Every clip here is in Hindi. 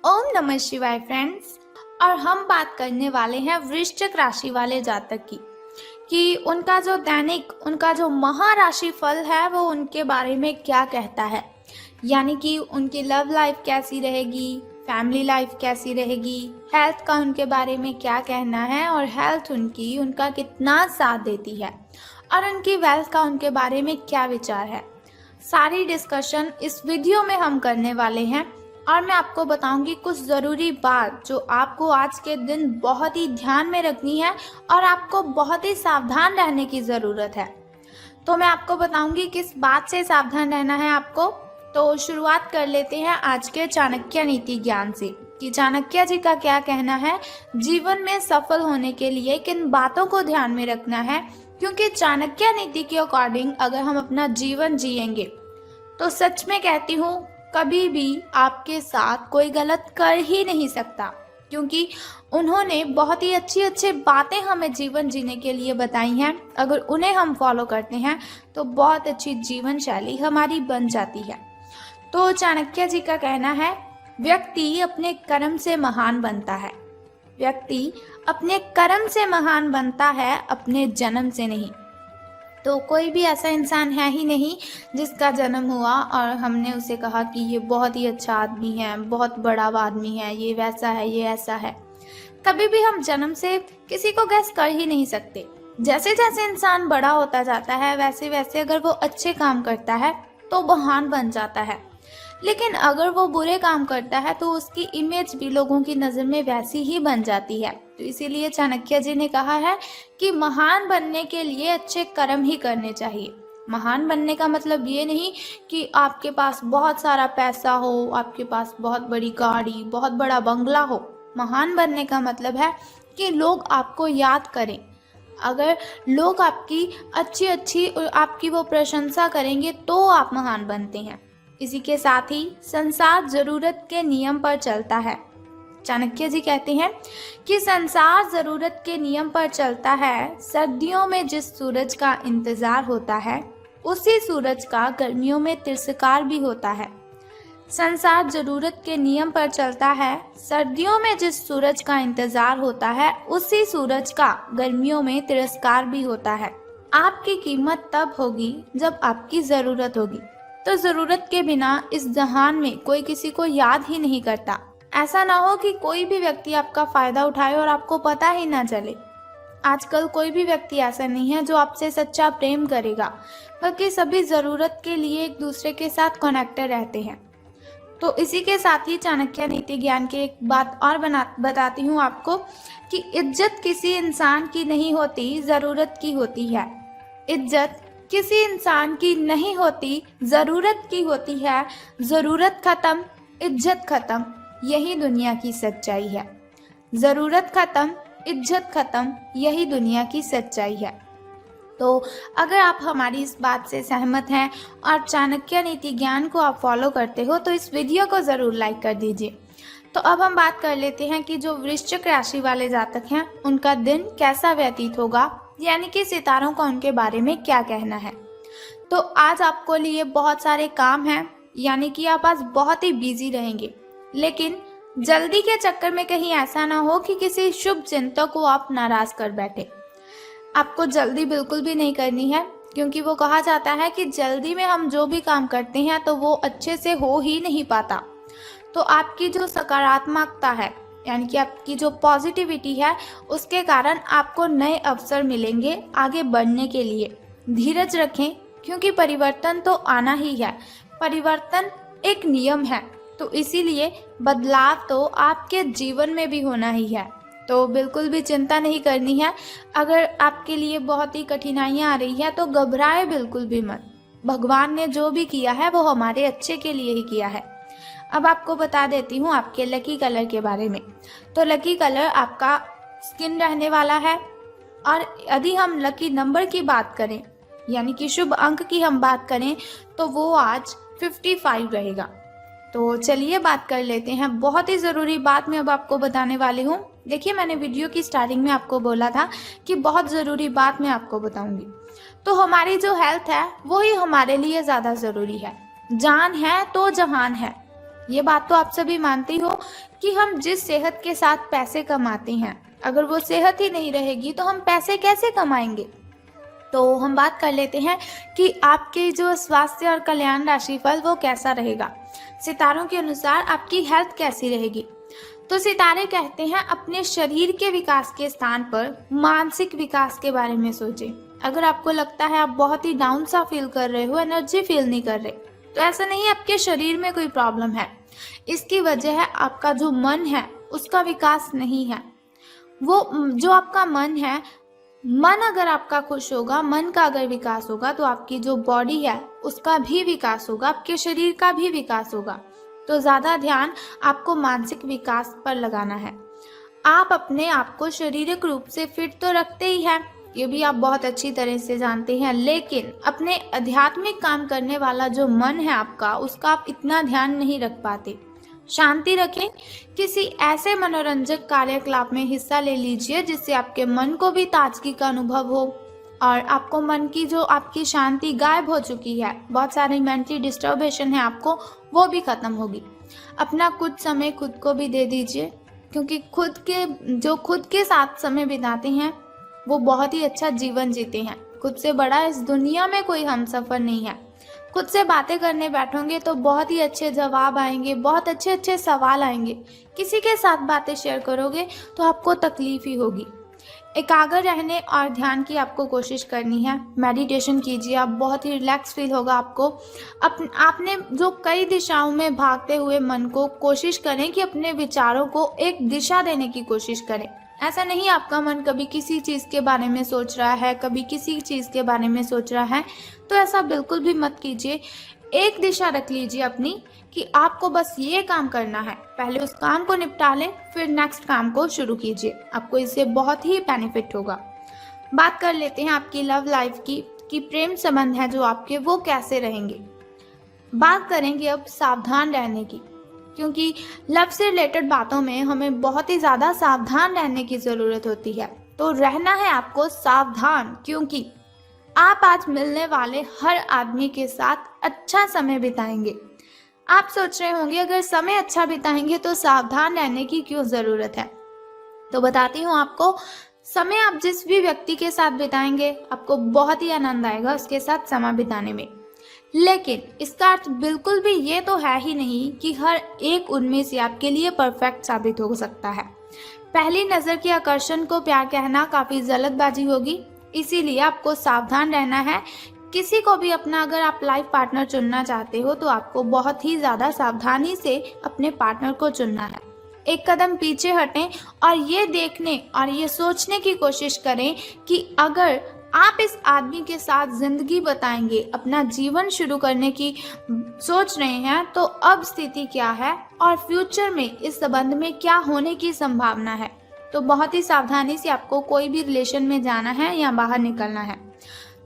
ओम नमः शिवाय फ्रेंड्स। और हम बात करने वाले हैं वृश्चिक राशि वाले जातक की कि उनका जो दैनिक उनका जो महाराशि फल है वो उनके बारे में क्या कहता है। यानी कि उनकी लव लाइफ कैसी रहेगी, फैमिली लाइफ कैसी रहेगी, हेल्थ का उनके बारे में क्या कहना है और हेल्थ उनका कितना साथ देती है और उनकी वेल्थ का उनके बारे में क्या विचार है। सारी डिस्कशन इस वीडियो में हम करने वाले हैं और मैं आपको बताऊंगी कुछ ज़रूरी बात जो आपको आज के दिन बहुत ही ध्यान में रखनी है और आपको बहुत ही सावधान रहने की ज़रूरत है। तो मैं आपको बताऊंगी किस बात से सावधान रहना है आपको। तो शुरुआत कर लेते हैं आज के चाणक्य नीति ज्ञान से कि चाणक्य जी का क्या कहना है, जीवन में सफल होने के लिए किन बातों को ध्यान में रखना है। क्योंकि चाणक्य नीति के अकॉर्डिंग अगर हम अपना जीवन जिएंगे तो सच में कहती हूँ कभी भी आपके साथ कोई गलत कर ही नहीं सकता, क्योंकि उन्होंने बहुत ही अच्छी बातें हमें जीवन जीने के लिए बताई हैं। अगर उन्हें हम फॉलो करते हैं तो बहुत अच्छी जीवन शैली हमारी बन जाती है। तो चाणक्य जी का कहना है, व्यक्ति अपने कर्म से महान बनता है। व्यक्ति अपने कर्म से महान बनता है, अपने जन्म से नहीं। तो कोई भी ऐसा इंसान है ही नहीं जिसका जन्म हुआ और हमने उसे कहा कि ये बहुत ही अच्छा आदमी है, बहुत बड़ा आदमी है, ये वैसा है, ये ऐसा है। कभी भी हम जन्म से किसी को गैस कर ही नहीं सकते। जैसे जैसे इंसान बड़ा होता जाता है वैसे वैसे अगर वो अच्छे काम करता है तो महान बन जाता है, लेकिन अगर वो बुरे काम करता है तो उसकी इमेज भी लोगों की नज़र में वैसी ही बन जाती है। तो इसीलिए चाणक्य जी ने कहा है कि महान बनने के लिए अच्छे कर्म ही करने चाहिए। महान बनने का मतलब ये नहीं कि आपके पास बहुत सारा पैसा हो, आपके पास बहुत बड़ी गाड़ी, बहुत बड़ा बंगला हो। महान बनने का मतलब है कि लोग आपको याद करें। अगर लोग आपकी अच्छी आपकी वो प्रशंसा करेंगे तो आप महान बनते हैं। इसी के साथ ही संसार जरूरत के नियम पर चलता है। चाणक्य जी कहते हैं कि संसार जरूरत के नियम पर चलता है। सर्दियों में जिस सूरज का इंतजार होता है उसी सूरज का गर्मियों में तिरस्कार भी होता है। संसार जरूरत के नियम पर चलता है। सर्दियों में जिस सूरज का इंतजार होता है उसी सूरज का गर्मियों में तिरस्कार भी होता है। आपकी कीमत तब होगी जब आपकी जरूरत होगी। तो जरूरत के बिना इस जहान में कोई किसी को याद ही नहीं करता। ऐसा ना हो कि कोई भी व्यक्ति आपका फायदा उठाए और आपको पता ही ना चले। आजकल कोई भी व्यक्ति ऐसा नहीं है जो आपसे सच्चा प्रेम करेगा, बल्कि सभी जरूरत के लिए एक दूसरे के साथ कनेक्टेड रहते हैं। तो इसी के साथ ही चाणक्य नीति ज्ञान की एक बात और बताती हूँ आपको कि इज्जत किसी इंसान की नहीं होती, जरूरत की होती है। इज्जत किसी इंसान की नहीं होती, जरूरत की होती है। जरूरत खत्म, इज्जत खत्म, यही दुनिया की सच्चाई है। जरूरत खत्म, इज्जत खत्म, यही दुनिया की सच्चाई है। तो अगर आप हमारी इस बात से सहमत हैं और चाणक्य नीति ज्ञान को आप फॉलो करते हो तो इस वीडियो को ज़रूर लाइक कर दीजिए। तो अब हम बात कर लेते हैं कि जो वृश्चिक राशि वाले जातक हैं उनका दिन कैसा व्यतीत होगा, यानी कि सितारों का उनके बारे में क्या कहना है। तो आज आपको लिए बहुत सारे काम हैं, यानी कि आप आज बहुत ही बिजी रहेंगे, लेकिन जल्दी के चक्कर में कहीं ऐसा ना हो कि किसी शुभ चिंतक को आप नाराज कर बैठे। आपको जल्दी बिल्कुल भी नहीं करनी है, क्योंकि वो कहा जाता है कि जल्दी में हम जो भी काम करते हैं तो वो अच्छे से हो ही नहीं पाता। तो आपकी जो सकारात्मकता है, यानी कि आपकी जो पॉजिटिविटी है, उसके कारण आपको नए अवसर मिलेंगे आगे बढ़ने के लिए। धीरज रखें, क्योंकि परिवर्तन तो आना ही है। परिवर्तन एक नियम है, तो इसीलिए बदलाव तो आपके जीवन में भी होना ही है। तो बिल्कुल भी चिंता नहीं करनी है। अगर आपके लिए बहुत ही कठिनाइयाँ आ रही है तो घबराए बिल्कुल भी मत। भगवान ने जो भी किया है वो हमारे अच्छे के लिए ही किया है। अब आपको बता देती हूँ आपके लकी कलर के बारे में। तो लकी कलर आपका स्किन रहने वाला है। और यदि हम लकी नंबर की बात करें, यानी कि शुभ अंक की हम बात करें, तो वो आज 55 रहेगा। तो चलिए बात कर लेते हैं। बहुत ही ज़रूरी बात मैं अब आपको बताने वाली हूँ। देखिए, मैंने वीडियो की स्टार्टिंग में आपको बोला था कि बहुत ज़रूरी बात मैं आपको बताऊंगी। तो हमारी जो हेल्थ है वो ही हमारे लिए ज़्यादा ज़रूरी है। जान है तो जहान है। ये बात तो आप सभी मानते हो कि हम जिस सेहत के साथ पैसे कमाते हैं, अगर वो सेहत ही नहीं रहेगी तो हम पैसे कैसे कमाएंगे। तो हम बात कर लेते हैं कि आपके जो स्वास्थ्य और कल्याण राशिफल वो कैसा रहेगा। सितारों के अनुसार आपकी हेल्थ कैसी रहेगी। तो सितारे कहते हैं अपने शरीर के विकास के स्थान पर मानसिक विकास के बारे में सोचें। अगर आपको लगता है आप बहुत ही डाउन सा फील कर रहे हो, एनर्जी फील नहीं कर रहे, तो ऐसा नहीं है आपके शरीर में कोई प्रॉब्लम है। इसकी वजह है आपका जो मन है उसका विकास नहीं है। वो जो आपका मन है, मन अगर आपका खुश होगा, मन का अगर विकास होगा तो आपकी जो बॉडी है उसका भी विकास होगा, आपके शरीर का भी विकास होगा। तो ज़्यादा ध्यान आपको मानसिक विकास पर लगाना है। आप अपने आप को शारीरिक रूप से फिट तो रखते ही हैं, ये भी आप बहुत अच्छी तरह से जानते हैं, लेकिन अपने आध्यात्मिक काम करने वाला जो मन है आपका, उसका आप इतना ध्यान नहीं रख पाते। शांति रखें, किसी ऐसे मनोरंजक कार्यकलाप में हिस्सा ले लीजिए जिससे आपके मन को भी ताजगी का अनुभव हो और आपको मन की जो आपकी शांति गायब हो चुकी है, बहुत सारी मेंटली डिस्टर्बेशन है आपको, वो भी खत्म होगी। अपना कुछ समय खुद को भी दे दीजिए, क्योंकि खुद के साथ समय बिताते हैं वो बहुत ही अच्छा जीवन जीते हैं। खुद से बड़ा इस दुनिया में कोई हमसफर नहीं है। खुद से बातें करने बैठोगे तो बहुत ही अच्छे जवाब आएंगे, बहुत अच्छे अच्छे सवाल आएंगे। किसी के साथ बातें शेयर करोगे तो आपको तकलीफ ही होगी। एकाग्र रहने और ध्यान की आपको कोशिश करनी है। मेडिटेशन कीजिए, आप बहुत ही रिलैक्स फील होगा आपको। आपने जो कई दिशाओं में भागते हुए मन को कोशिश करें कि अपने विचारों को एक दिशा देने की कोशिश करें। ऐसा नहीं आपका मन कभी किसी चीज़ के बारे में सोच रहा है, कभी किसी चीज़ के बारे में सोच रहा है, तो ऐसा बिल्कुल भी मत कीजिए। एक दिशा रख लीजिए अपनी कि आपको बस ये काम करना है, पहले उस काम को निपटा लें, फिर नेक्स्ट काम को शुरू कीजिए। आपको इससे बहुत ही बेनिफिट होगा। बात कर लेते हैं आपकी लव लाइफ की कि प्रेम संबंध है जो आपके वो कैसे रहेंगे। बात करेंगे अब सावधान रहने की, क्योंकि लव से रिलेटेड बातों में हमें बहुत ही ज़्यादा सावधान रहने की ज़रूरत होती है। तो रहना है आपको सावधान, क्योंकि आप आज मिलने वाले हर आदमी के साथ अच्छा समय बिताएंगे। आप सोच रहे होंगे अगर समय अच्छा बिताएंगे तो सावधान रहने की क्यों ज़रूरत है। तो बताती हूँ आपको, समय आप जिस भी व्यक्ति के साथ बिताएंगे आपको बहुत ही आनंद आएगा उसके साथ समय बिताने में। लेकिन इसका अर्थ बिल्कुल भी ये तो है ही नहीं कि हर एक उनमें से आपके लिए परफेक्ट साबित हो सकता है। पहली नज़र के आकर्षण को प्यार कहना काफ़ी जल्दबाजी होगी, इसीलिए आपको सावधान रहना है। किसी को भी अपना अगर आप लाइफ पार्टनर चुनना चाहते हो तो आपको बहुत ही ज़्यादा सावधानी से अपने पार्टनर को चुनना है। एक कदम पीछे हटें और ये देखने और ये सोचने की कोशिश करें कि अगर आप इस आदमी के साथ जिंदगी बताएंगे, अपना जीवन शुरू करने की सोच रहे हैं, तो अब स्थिति क्या है और फ्यूचर में इस संबंध में क्या होने की संभावना है। तो बहुत ही सावधानी से आपको कोई भी रिलेशन में जाना है या बाहर निकलना है।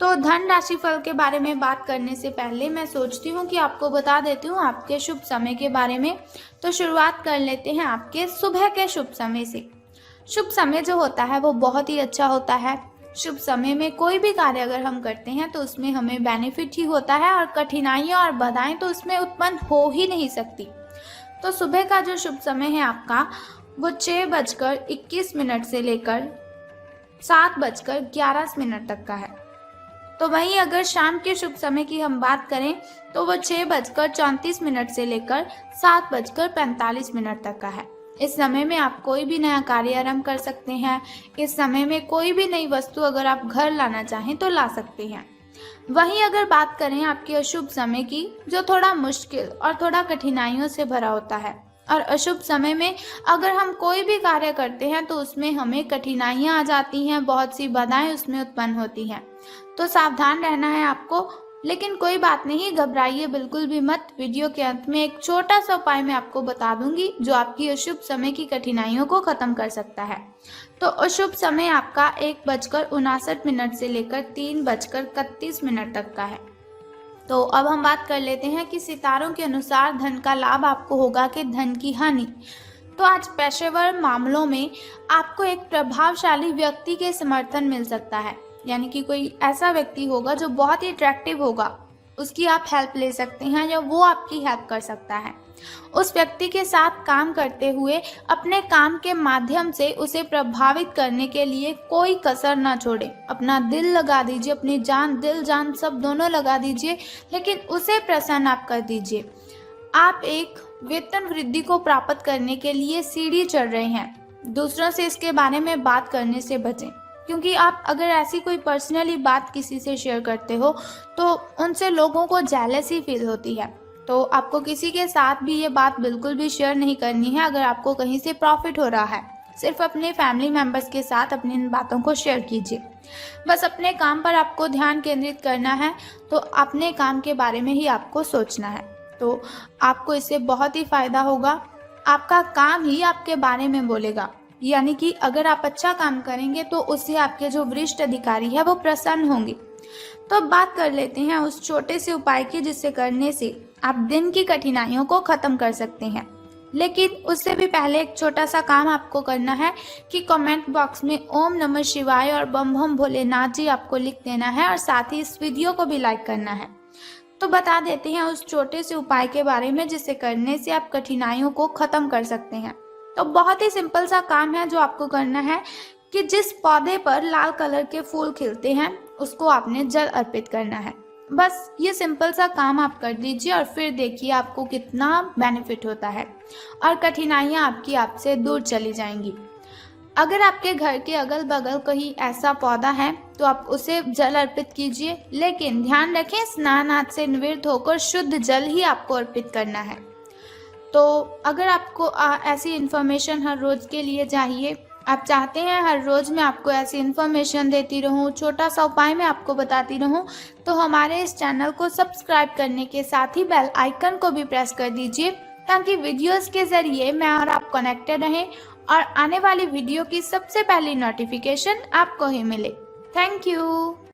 तो धन राशिफल के बारे में बात करने से पहले मैं सोचती हूँ कि आपको बता देती हूँ आपके शुभ समय के बारे में। तो शुरुआत कर लेते हैं आपके सुबह के शुभ समय से। शुभ समय जो होता है वो बहुत ही अच्छा होता है। शुभ समय में कोई भी कार्य अगर हम करते हैं तो उसमें हमें बेनिफिट ही होता है और कठिनाइयाँ और बाधाएं तो उसमें उत्पन्न हो ही नहीं सकती। तो सुबह का जो शुभ समय है आपका वो 6:21 से लेकर 7:11 तक का है। तो वहीं अगर शाम के शुभ समय की हम बात करें तो वो 6:34 से लेकर 7:45 तक का है। इस समय में आप कोई भी नया कार्य आरंभ कर सकते हैं। इस समय में कोई भी नई वस्तु अगर आप घर लाना चाहें तो ला सकते हैं। वहीं अगर बात करें आपके अशुभ समय की, जो थोड़ा मुश्किल और थोड़ा कठिनाइयों से भरा होता है, और अशुभ समय में अगर हम कोई भी कार्य करते हैं तो उसमें हमें कठिनाइयाँ आ जाती हैं, बहुत सी बाधाएं उसमें उत्पन्न होती हैं। तो सावधान रहना है आपको। लेकिन कोई बात नहीं, घबराइए बिल्कुल भी मत। वीडियो के अंत में एक छोटा सा उपाय मैं आपको बता दूंगी जो आपकी अशुभ समय की कठिनाइयों को खत्म कर सकता है। तो अशुभ समय आपका 1:59 से लेकर 3:31 तक का है। तो अब हम बात कर लेते हैं कि सितारों के अनुसार धन का लाभ आपको होगा कि धन की हानि। तो आज पेशेवर मामलों में आपको एक प्रभावशाली व्यक्ति के समर्थन मिल सकता है, यानी कि कोई ऐसा व्यक्ति होगा जो बहुत ही अट्रैक्टिव होगा, उसकी आप हेल्प ले सकते हैं या वो आपकी हेल्प कर सकता है। उस व्यक्ति के साथ काम करते हुए अपने काम के माध्यम से उसे प्रभावित करने के लिए कोई कसर ना छोड़े। अपना दिल लगा दीजिए, अपनी जान, दिल जान सब दोनों लगा दीजिए, लेकिन उसे प्रसन्न आप कर दीजिए। आप एक वेतन वृद्धि को प्राप्त करने के लिए सीढ़ी चढ़ रहे हैं। दूसरों से इसके बारे में बात करने से बचें, क्योंकि आप अगर ऐसी कोई पर्सनली बात किसी से शेयर करते हो तो उनसे लोगों को जेलसी फील होती है। तो आपको किसी के साथ भी ये बात बिल्कुल भी शेयर नहीं करनी है अगर आपको कहीं से प्रॉफिट हो रहा है। सिर्फ अपने फैमिली मेंबर्स के साथ अपनी इन बातों को शेयर कीजिए। बस अपने काम पर आपको ध्यान केंद्रित करना है, तो अपने काम के बारे में ही आपको सोचना है। तो आपको इससे बहुत ही फायदा होगा। आपका काम ही आपके बारे में बोलेगा, यानी कि अगर आप अच्छा काम करेंगे तो उससे आपके जो वरिष्ठ अधिकारी है वो प्रसन्न होंगे। तो अब बात कर लेते हैं उस छोटे से उपाय की जिससे करने से आप दिन की कठिनाइयों को खत्म कर सकते हैं। लेकिन उससे भी पहले एक छोटा सा काम आपको करना है कि कमेंट बॉक्स में ओम नमः शिवाय और बम बम भोलेनाथ जी आपको लिख देना है और साथ ही इस वीडियो को भी लाइक करना है। तो बता देते हैं उस छोटे से उपाय के बारे में जिससे करने से आप कठिनाइयों को खत्म कर सकते हैं। तो बहुत ही सिंपल सा काम है जो आपको करना है कि जिस पौधे पर लाल कलर के फूल खिलते हैं उसको आपने जल अर्पित करना है। बस ये सिंपल सा काम आप कर दीजिए और फिर देखिए आपको कितना बेनिफिट होता है और कठिनाइयाँ आपकी आपसे दूर चली जाएंगी। अगर आपके घर के अगल बगल कहीं ऐसा पौधा है तो आप उसे जल अर्पित कीजिए, लेकिन ध्यान रखें स्नान आदि से निवृत्त होकर शुद्ध जल ही आपको अर्पित करना है। तो अगर आपको ऐसी इन्फॉर्मेशन हर रोज़ के लिए चाहिए, आप चाहते हैं हर रोज़ मैं आपको ऐसी इन्फॉर्मेशन देती रहूं, छोटा सा उपाय मैं आपको बताती रहूं, तो हमारे इस चैनल को सब्सक्राइब करने के साथ ही बेल आइकन को भी प्रेस कर दीजिए, ताकि वीडियोस के ज़रिए मैं और आप कनेक्टेड रहें और आने वाली वीडियो की सबसे पहली नोटिफिकेशन आपको ही मिले। Thank you.